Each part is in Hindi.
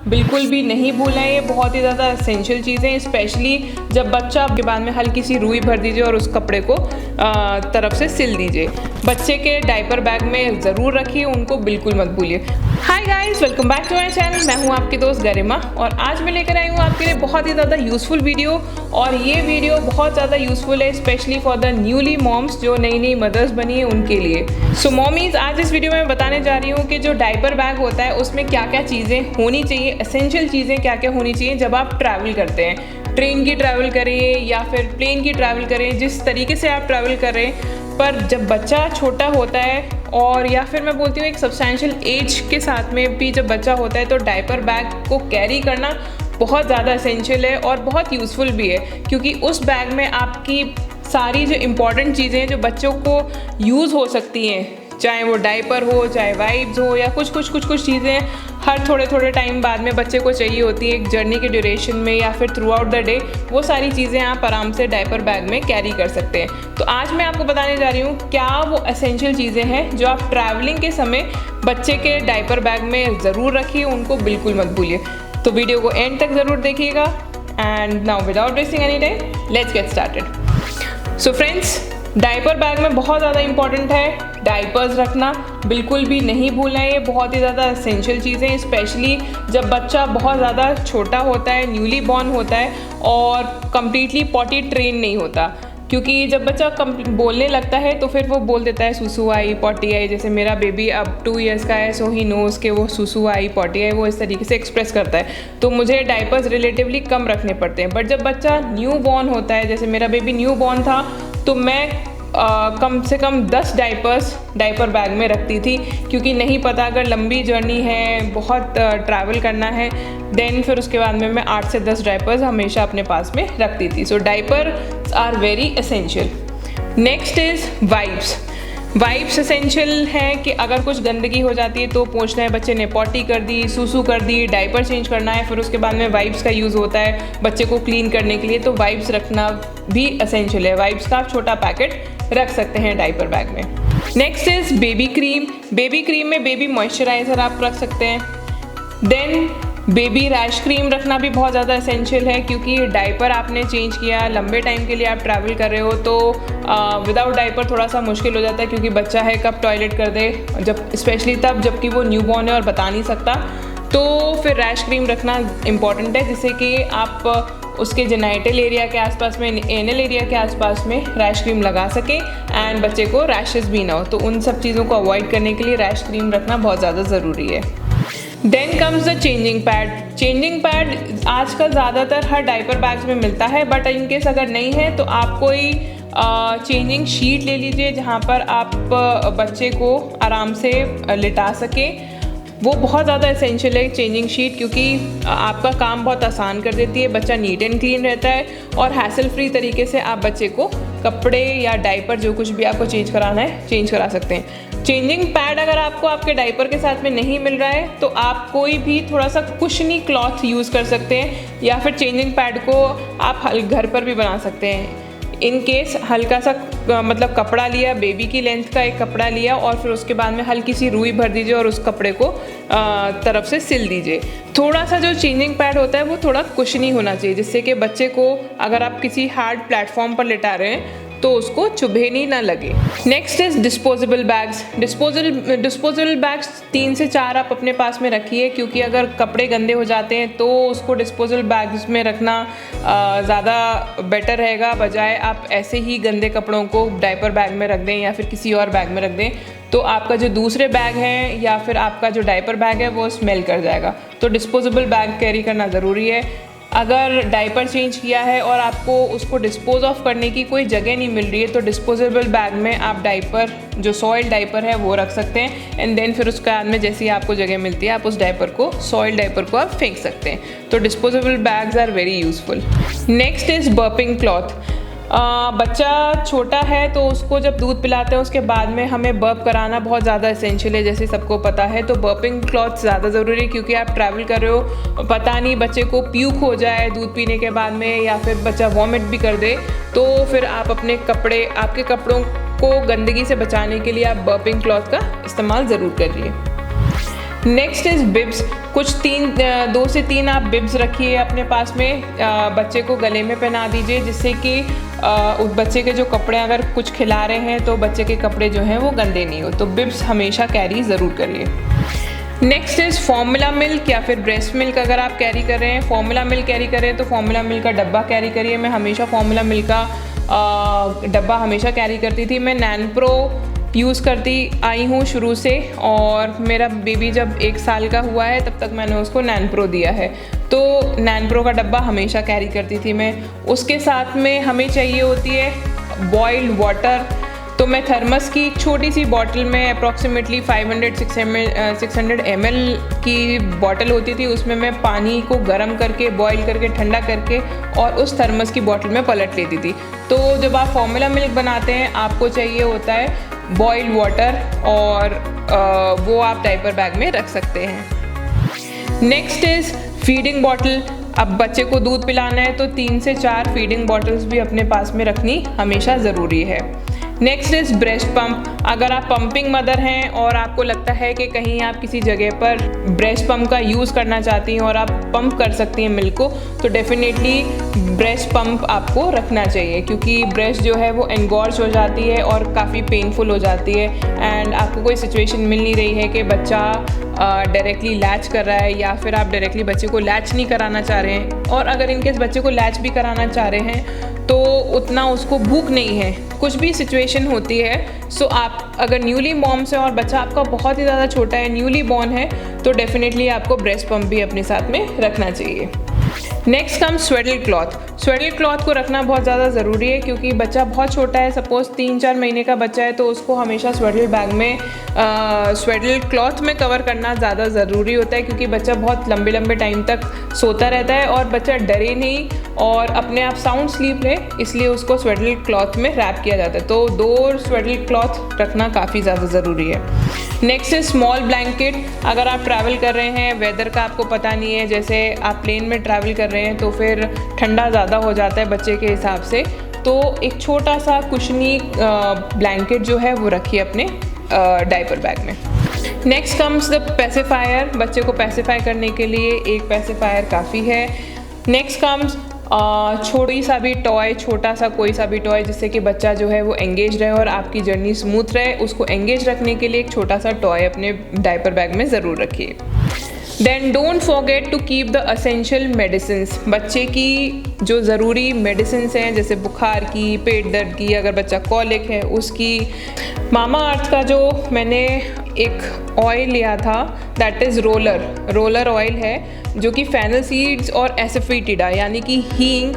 बिल्कुल भी नहीं भूलना है। ये बहुत ही ज़्यादा एसेंशियल चीज़ें, स्पेशली जब बच्चा के बाद में हल्की सी रुई भर दीजिए और उस कपड़े को तरफ से सिल दीजिए। बच्चे के डायपर बैग में ज़रूर रखिए, उनको बिल्कुल मत भूलिए। Hi guys, welcome back to my channel. मैं हूँ आपकी दोस्त गरिमा और आज मैं लेकर आई हूँ आपके लिए बहुत ही ज़्यादा यूज़फुल वीडियो। और ये वीडियो बहुत ज़्यादा यूज़फुल है specially for the newly moms जो नई नई मदर्स बनी है उनके लिए। सो मॉमीज़, आज इस वीडियो में मैं बताने जा रही हूँ कि जो डायपर बैग होता है उसमें क्या क्या चीज़ें होनी चाहिए, एसेंशियल चीज़ें क्या क्या होनी चाहिए जब आप ट्रैवल करते हैं। ट्रेन की ट्रैवल करें या फिर प्लेन की ट्रैवल करें, जिस तरीके से आप ट्रैवल कर रहे हैं, पर जब बच्चा छोटा होता है और या फिर मैं बोलती हूँ एक सब्सटेंशियल एज के साथ में भी जब बच्चा होता है तो डायपर बैग को कैरी करना बहुत ज़्यादा एसेंशियल है और बहुत यूज़फुल भी है, क्योंकि उस बैग में आपकी सारी जो इम्पॉर्टेंट चीज़ें हैं जो बच्चों को यूज़ हो सकती हैं, चाहे वो डायपर हो, चाहे वाइप्स हो या कुछ चीज़ें हर थोड़े टाइम बाद में बच्चे को चाहिए होती है एक जर्नी के ड्यूरेशन में या फिर थ्रू आउट द डे। वो सारी चीज़ें आप आराम से डायपर बैग में कैरी कर सकते हैं। तो आज मैं आपको बताने जा रही हूँ क्या वो एसेंशियल चीज़ें हैं जो आप ट्रैवलिंग के समय बच्चे के डायपर बैग में ज़रूर रखिए, उनको बिल्कुल मत भूलिए। तो वीडियो को एंड तक ज़रूर देखिएगा। And now without wasting any time, let's get started. So friends, diaper bag में बहुत ज़्यादा इंपॉर्टेंट है डायपर्स रखना, बिल्कुल भी नहीं भूलना है। ये बहुत ही ज़्यादा एसेंशियल चीज़ें हैं, स्पेशली जब बच्चा बहुत ज़्यादा छोटा होता है, न्यूली बॉर्न होता है और कम्प्लीटली पॉटी ट्रेन नहीं होता। क्योंकि जब बच्चा बोलने लगता है तो फिर वो बोल देता है सुसु आई, पॉटी आई। जैसे मेरा बेबी अब 2 इयर्स का है, सो ही नोज़ के वो सुसु आई, पॉटी आई, वो इस तरीके से एक्सप्रेस करता है। तो मुझे डायपर्स रिलेटिवली कम रखने पड़ते हैं। बट जब बच्चा न्यू बॉर्न होता है, जैसे मेरा बेबी न्यू बॉर्न था, तो मैं कम से कम 10 डायपर्स डायपर बैग में रखती थी, क्योंकि नहीं पता अगर लंबी जर्नी है, बहुत ट्रैवल करना है, देन फिर उसके बाद में मैं 8 से 10 डायपर्स हमेशा अपने पास में रखती थी। So diaper are very essential. Next is wipes. Wipes essential है कि अगर कुछ गंदगी हो जाती है तो पोंछना है, बच्चे ने पॉटी कर दी, सूसू कर दी, डायपर चेंज करना है, फिर उसके बाद में वाइप्स का यूज़ होता है बच्चे को क्लीन करने के लिए, तो वाइप्स रखना भी एसेंशियल है। वाइप्स का आप छोटा पैकेट रख सकते हैं डायपर बैग में। Next is baby cream. Baby cream में बेबी मॉइस्चराइज़र आप रख सकते हैं। देन बेबी रैश क्रीम रखना भी बहुत ज़्यादा एसेंशियल है, क्योंकि डायपर आपने चेंज किया, लंबे टाइम के लिए आप ट्रैवल कर रहे हो, तो विदाउट डायपर थोड़ा सा मुश्किल हो जाता है, क्योंकि बच्चा है कब टॉयलेट कर दे, जब स्पेशली तब जबकि वो न्यू बॉर्न है और बता नहीं सकता। तो फिर रैश क्रीम रखना इम्पॉर्टेंट है, जिससे कि आप उसके जेनाइटल एरिया के आसपास में, एनल एरिया के आसपास में रैश क्रीम लगा सकें एंड बच्चे को रैशेस भी ना हो। तो उन सब चीज़ों को अवॉइड करने के लिए रैश क्रीम रखना बहुत ज़्यादा ज़रूरी है। Then comes the changing pad. Changing pad आजकल ज़्यादातर हर डायपर बैग्स में मिलता है, बट इनकेस अगर नहीं है तो आप कोई चेंजिंग शीट ले लीजिए जहाँ पर आप बच्चे को आराम से लिटा सकें। वो बहुत ज़्यादा एसेंशियल है चेंजिंग शीट, क्योंकि आपका काम बहुत आसान कर देती है, बच्चा नीट एंड क्लीन रहता है और हैसल फ्री तरीके से आप बच्चे को कपड़े या डायपर जो कुछ भी आपको चेंज कराना है चेंज करा सकते हैं। चेंजिंग पैड अगर आपको आपके डायपर के साथ में नहीं मिल रहा है तो आप कोई भी थोड़ा सा कुशनी क्लॉथ यूज़ कर सकते हैं, या फिर चेंजिंग पैड को आप घर पर भी बना सकते हैं। इन केस हल्का सा मतलब कपड़ा लिया, बेबी की लेंथ का एक कपड़ा लिया और फिर उसके बाद में हल्की सी रुई भर दीजिए और उस कपड़े को तरफ से सिल दीजिए। थोड़ा सा जो चेंजिंग पैड होता है वो थोड़ा कुशनी होना चाहिए, जिससे कि बच्चे को अगर आप किसी हार्ड प्लेटफॉर्म पर लिटा रहे हैं तो उसको चुभेनी ना लगे। Next is disposable bags. Disposable bags 3 से 4 आप अपने पास में रखिए, क्योंकि अगर कपड़े गंदे हो जाते हैं तो उसको डिस्पोजेबल बैग्स में रखना ज़्यादा बेटर रहेगा, बजाय आप ऐसे ही गंदे कपड़ों को डायपर बैग में रख दें या फिर किसी और बैग में रख दें, तो आपका जो दूसरे बैग है या फिर आपका जो डायपर बैग है वो स्मेल कर जाएगा। तो डिस्पोजेबल बैग कैरी करना ज़रूरी है। अगर डायपर चेंज किया है और आपको उसको डिस्पोज ऑफ करने की कोई जगह नहीं मिल रही है तो डिस्पोजेबल बैग में आप डायपर, जो सॉइल डायपर है वो रख सकते हैं एंड देन फिर उसके बाद में जैसे ही आपको जगह मिलती है आप उस डायपर को, सॉइल डायपर को आप फेंक सकते हैं। तो disposable bags are very useful. Next is burping cloth. बच्चा छोटा है तो उसको जब दूध पिलाते हैं उसके बाद में हमें बर्प कराना बहुत ज़्यादा एसेंशियल है, जैसे सबको पता है। तो बर्पिंग क्लॉथ ज़्यादा ज़रूरी है, क्योंकि आप ट्रैवल कर रहे हो, पता नहीं बच्चे को प्यूक हो जाए दूध पीने के बाद में या फिर बच्चा वॉमिट भी कर दे, तो फिर आप अपने कपड़े, आपके कपड़ों को गंदगी से बचाने के लिए आप बर्पिंग क्लॉथ का इस्तेमाल ज़रूर करिए। Next is bibs. कुछ 2 से 3 आप बिब्स रखिए अपने पास में, बच्चे को गले में पहना दीजिए, जिससे कि उस बच्चे के जो कपड़े अगर कुछ खिला रहे हैं तो बच्चे के कपड़े जो हैं वो गंदे नहीं हो। तो बिब्स हमेशा कैरी ज़रूर करिए। नेक्स्ट इज़ फार्मूला मिल्क या फिर ब्रेस्ट मिल्क। अगर आप कैरी कर रहे हैं, फार्मूला मिल्क कैरी कर रहे हैं तो फार्मूला मिल्क का डब्बा कैरी करिए। मैं हमेशा फार्मूला मिल्क का डब्बा हमेशा कैरी करती थी। मैं नैनप्रो यूज़ करती आई हूँ शुरू से, और मेरा बेबी जब 1 साल का हुआ है तब तक मैंने उसको नैनप्रो दिया है। तो नैनप्रो का डब्बा हमेशा कैरी करती थी मैं। उसके साथ में हमें चाहिए होती है बॉइल्ड वाटर। तो मैं थर्मस की एक छोटी सी बॉटल में अप्रॉक्सीमेटली 500-600 ml की बॉटल होती थी, उसमें मैं पानी को गर्म करके बॉईल करके ठंडा करके और उस थर्मस की बॉटल में पलट लेती थी। तो जब आप फार्मूला मिल्क बनाते हैं आपको चाहिए होता है बॉइल्ड वाटर, और वो आप डायपर बैग में रख सकते हैं। Next is feeding bottle. अब बच्चे को दूध पिलाना है तो 3 से 4 फीडिंग बॉटल्स भी अपने पास में रखनी हमेशा ज़रूरी है। Next is breast pump. अगर आप पंपिंग मदर हैं और आपको लगता है कि कहीं आप किसी जगह पर ब्रेस्ट पंप का यूज़ करना चाहती हैं और आप पंप कर सकती हैं मिल्क को, तो डेफिनेटली ब्रेस्ट पंप आपको रखना चाहिए, क्योंकि ब्रेस्ट जो है वो एनगॉर्ज हो जाती है और काफ़ी पेनफुल हो जाती है। एंड आपको कोई सिचुएशन मिल नहीं रही है कि बच्चा डायरेक्टली लैच कर रहा है, या फिर आप डायरेक्टली बच्चे को लैच नहीं कराना चाह रहे हैं, और अगर इनकेस बच्चे को लैच भी कराना चाह रहे हैं तो उतना उसको भूख नहीं है, कुछ भी सिचुएशन होती है। सो आप अगर न्यूली मॉम्स है और बच्चा आपका बहुत ही ज़्यादा छोटा है, न्यूली बॉर्न है, तो डेफिनेटली आपको ब्रेस्ट पंप भी अपने साथ में रखना चाहिए। Next come swaddle cloth. Swaddle cloth को रखना बहुत ज़्यादा ज़रूरी है, क्योंकि बच्चा बहुत छोटा है, सपोज़ 3-4 महीने का बच्चा है, तो उसको हमेशा स्वेडल बैग में स्वेडल क्लॉथ में कवर करना ज़्यादा ज़रूरी होता है, क्योंकि बच्चा बहुत लंबे लंबे टाइम तक सोता रहता है और बच्चा डरे नहीं और अपने आप साउंड स्लीप ले, इसलिए उसको स्वेडल क्लॉथ में रैप किया जाता है। तो 2 स्वेडल क्लॉथ रखना काफ़ी ज़्यादा ज़रूरी है। नेक्स्ट है स्मॉल ब्लैंकेट। अगर आप ट्रैवल कर रहे हैं, वेदर का आपको पता नहीं है, जैसे आप प्लेन में ट्रैवल कर रहे हैं तो फिर ठंडा ज़्यादा हो जाता है बच्चे के हिसाब से, तो एक छोटा सा कुशनी ब्लैंकेट जो है वो रखिए अपने डायपर बैग में। Next comes the pacifier. बच्चे को पेसिफाई करने के लिए एक पेसिफायर काफ़ी है। नेक्स्ट कम्स छोटी सा भी टॉय, छोटा सा कोई सा भी टॉय, जिससे कि बच्चा जो है वो एंगेज रहे और आपकी जर्नी स्मूथ रहे। उसको एंगेज रखने के लिए एक छोटा सा टॉय अपने डायपर बैग में ज़रूर रखिए। Then don't forget to keep the essential medicines. बच्चे की जो ज़रूरी मेडिसिन्स हैं, जैसे बुखार की, पेट दर्द की, अगर बच्चा कॉलिक है उसकी। मामा अर्थ का जो मैंने एक ऑयल लिया था, दैट इज़ रोलर ऑयल है, जो कि फेनल सीड्स और एसेफेटिडा यानी कि हींग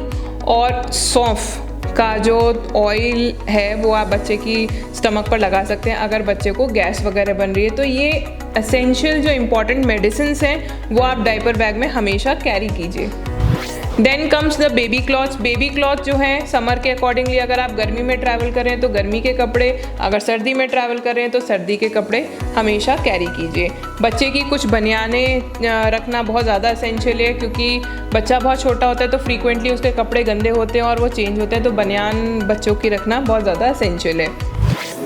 और सौंफ का जो ऑयल है वो आप बच्चे की स्टमक पर लगा सकते हैं अगर बच्चे को गैस वगैरह बन रही है। तो ये एसेंशियल जो इम्पॉर्टेंट मेडिसिन्स हैं वो आप डायपर बैग में हमेशा कैरी कीजिए। Then comes the baby clothes. Baby cloth जो है समर के अकॉर्डिंगली, अगर आप गर्मी में ट्रैवल कर रहे हैं तो गर्मी के कपड़े, अगर सर्दी में ट्रैवल कर रहे हैं तो सर्दी के कपड़े हमेशा कैरी कीजिए। बच्चे की कुछ बनियाने रखना बहुत ज़्यादा एसेंशियल है, क्योंकि बच्चा बहुत छोटा होता है तो फ्रीक्वेंटली उसके कपड़े गंदे होते हैं और वो चेंज होते हैं, तो बनियान बच्चों की रखना बहुत ज़्यादा एसेंशियल है।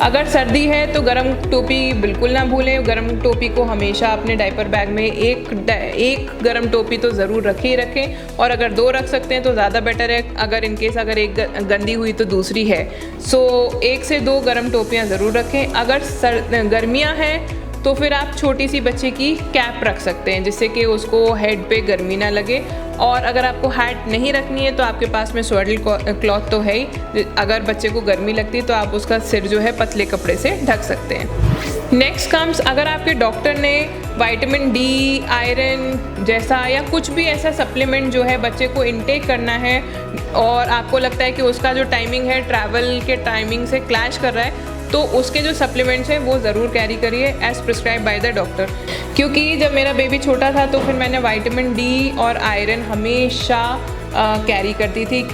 अगर सर्दी है तो गर्म टोपी बिल्कुल ना भूलें। गर्म टोपी को हमेशा अपने डायपर बैग में एक गर्म टोपी तो ज़रूर रखे ही रखें, और अगर 2 रख सकते हैं तो ज़्यादा बेटर है। अगर इनकेस अगर एक गंदी हुई तो दूसरी है, सो 1 से 2 गर्म टोपियाँ ज़रूर रखें। अगर गर्मियाँ हैं तो फिर आप छोटी सी बच्चे की कैप रख सकते हैं, जिससे कि उसको हेड पे गर्मी ना लगे। और अगर आपको हैट नहीं रखनी है तो आपके पास में स्वेडल क्लॉथ तो है ही, अगर बच्चे को गर्मी लगती है तो आप उसका सिर जो है पतले कपड़े से ढक सकते हैं। नेक्स्ट कम्स, अगर आपके डॉक्टर ने विटामिन डी, आयरन जैसा या कुछ भी ऐसा सप्लीमेंट जो है बच्चे को इनटेक करना है और आपको लगता है कि उसका जो टाइमिंग है ट्रैवल के टाइमिंग से क्लैश कर रहा है, तो उसके जो सप्लीमेंट्स हैं वो ज़रूर कैरी करिए as prescribe by the doctor. क्योंकि जब मेरा बेबी छोटा था तो फिर मैंने विटामिन डी और आयरन हमेशा कैरी करती थी।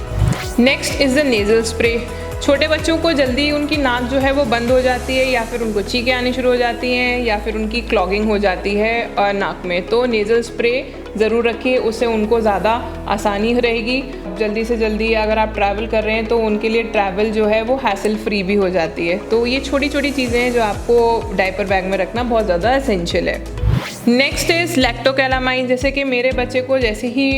Next is the nasal spray. छोटे बच्चों को जल्दी उनकी नाक जो है वो बंद हो जाती है, या फिर उनको छींकें आनी शुरू हो जाती हैं, या फिर उनकी क्लॉगिंग हो जाती है नाक में, तो नेज़ल स्प्रे ज़रूर रखिए, उससे उनको ज़्यादा आसानी रहेगी। जल्दी से जल्दी अगर आप ट्रैवल कर रहे हैं तो उनके लिए ट्रैवल जो है वो हैसल फ्री भी हो जाती है। तो ये छोटी छोटी चीज़ें हैं जो आपको डायपर बैग में रखना बहुत ज़्यादा एसेंशियल है। Next is Lacto Calamine. जैसे कि मेरे बच्चे को जैसे ही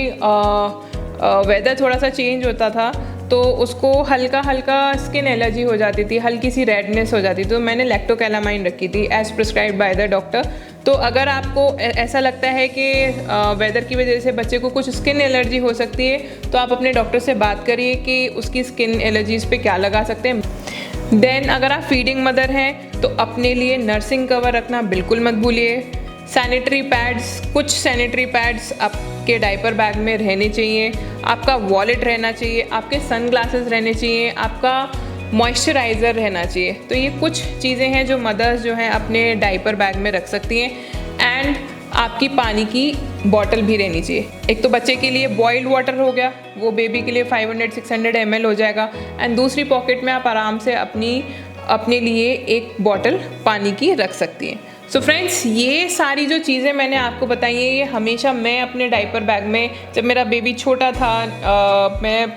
वेदर थोड़ा सा चेंज होता था तो उसको हल्का हल्का स्किन एलर्जी हो जाती थी, हल्की सी रेडनेस हो जाती थी, तो मैंने लैक्टोकैलामाइन रखी थी as prescribed by the doctor. तो अगर आपको ऐसा लगता है कि वेदर की वजह से बच्चे को कुछ स्किन एलर्जी हो सकती है तो आप अपने डॉक्टर से बात करिए कि उसकी स्किन एलर्जीज़ पे क्या लगा सकते हैं। देन अगर आप फीडिंग मदर हैं तो अपने लिए नर्सिंग कवर रखना बिल्कुल मत भूलिए। सैनिटरी पैड्स, कुछ सैनिटरी पैड्स आपके डायपर बैग में रहने चाहिए, आपका वॉलेट रहना चाहिए, आपके सन ग्लासेस रहने चाहिए, आपका मॉइस्चराइज़र रहना चाहिए। तो ये कुछ चीज़ें हैं जो मदर्स जो हैं अपने डायपर बैग में रख सकती हैं। एंड आपकी पानी की बॉटल भी रहनी चाहिए। एक तो बच्चे के लिए बॉइल्ड वाटर हो गया, वो बेबी के लिए 500-600 ml हो जाएगा। एंड दूसरी पॉकेट में आप आराम से अपने लिए एक बॉटल पानी की रख सकती हैं। सो फ्रेंड्स, ये सारी जो चीज़ें मैंने आपको बताई हैं ये हमेशा मैं अपने डायपर बैग में, जब मेरा बेबी छोटा था, मैं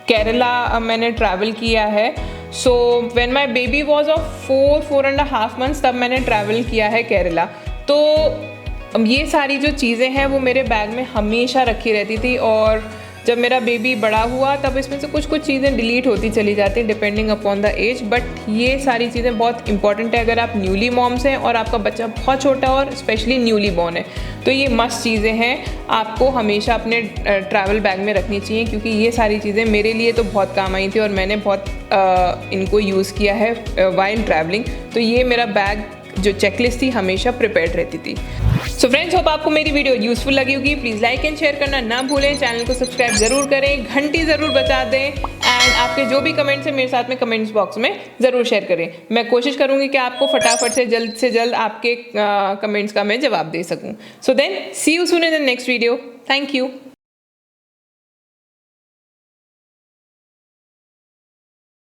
केरला मैंने ट्रैवल किया है। So when my baby was of 4.5 months तब मैंने ट्रैवल किया है केरला। तो ये सारी जो चीज़ें हैं वो मेरे बैग में हमेशा रखी रहती थी। और जब मेरा बेबी बड़ा हुआ तब इसमें से कुछ चीज़ें डिलीट होती चली जाती depending upon the age, but ये सारी चीज़ें बहुत इंपॉर्टेंट है अगर आप न्यूली मॉम्स हैं और आपका बच्चा बहुत छोटा और स्पेशली न्यूली बॉर्न है। तो ये मस्ट चीज़ें हैं, आपको हमेशा अपने ट्रैवल बैग में रखनी चाहिए, क्योंकि ये सारी चीज़ें मेरे लिए तो बहुत काम आई थी और मैंने बहुत इनको यूज़ किया है वाइल ट्रैवलिंग। तो ये मेरा बैग जो चेकलिस्ट थी हमेशा प्रिपेयर्ड रहती थी। सो फ्रेंड्स, होप आपको मेरी वीडियो यूजफुल लगी होगी। प्लीज़ लाइक एंड शेयर करना ना भूलें, चैनल को सब्सक्राइब ज़रूर करें, घंटी ज़रूर बजा दें एंड आपके जो भी कमेंट्स हैं मेरे साथ में कमेंट्स बॉक्स में ज़रूर शेयर करें। मैं कोशिश करूँगी कि आपको फटाफट से जल्द आपके कमेंट्स का मैं जवाब दे सकूँ। So then see you soon in the next video. Thank you.